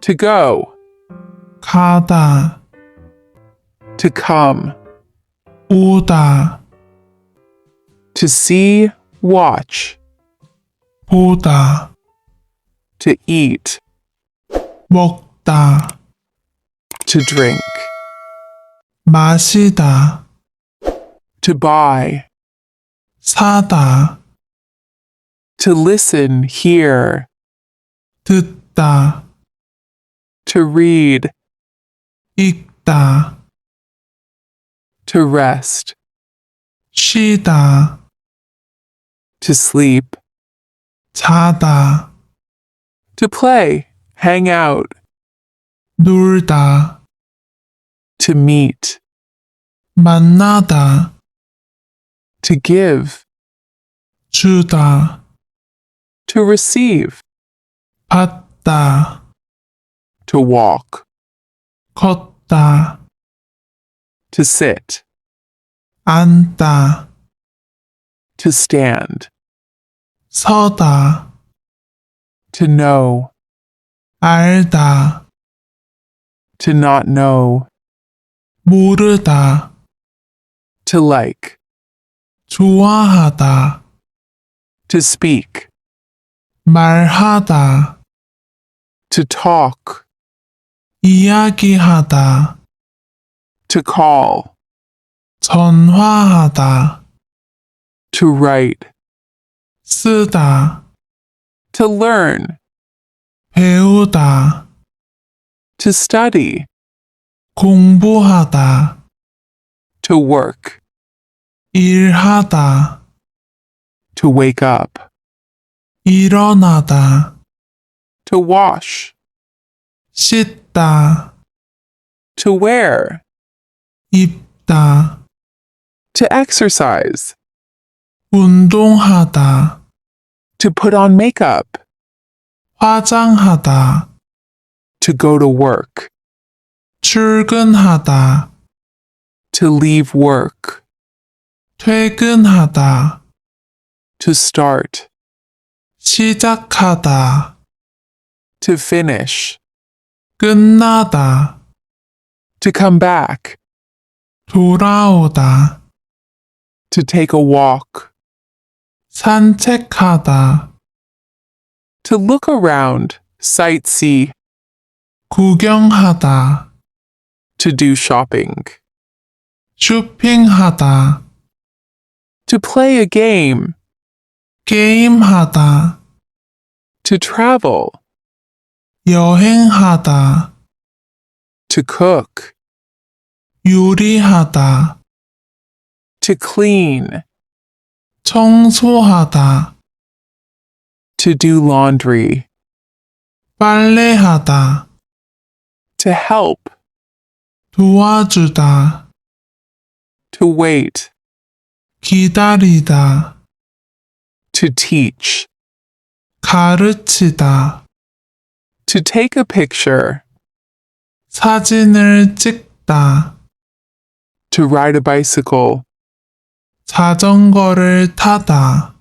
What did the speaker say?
To go. 가다, To come. 오다, To see, watch. 보다, To eat. 먹다, To drink. 마시다, To buy. 사다, To listen, hear. 듣다, To read. 읽다, To rest. 쉬다, To sleep. 자다, To play. Hang out. 놀다, To meet. 만나다, To give. 주다, To receive. 받다, To walk. 걷다, To sit. 앉다, To stand. 서다, To know. 알다, To not know. 모르다, To like. 좋아하다, To speak. 말하다, To talk. 이야기하다, To call. 전화하다, To write. 쓰다, To learn. 배우다, To study. 공부하다, To work. 일하다, To wake up. 일어나다, To wash. 씻다, To wear. 입다, To exercise. 운동하다, To put on makeup. 화장하다, To go to work. 출근하다, To leave work. 퇴근하다, To start. 시작하다, To finish. 끝나다, To come back. 돌아오다, To take a walk. 산책하다, To look around. Sightsee. 구경하다, To do shopping. 쇼핑하다, To play a game. 게임하다, To travel. 여행하다, To cook. 요리하다, To clean. 청소하다, To do laundry. 빨래하다, To help. 도와주다, To wait. 기다리다, To teach. 가르치다, To take a picture. 사진을 찍다, To ride a bicycle. 자전거를 타다,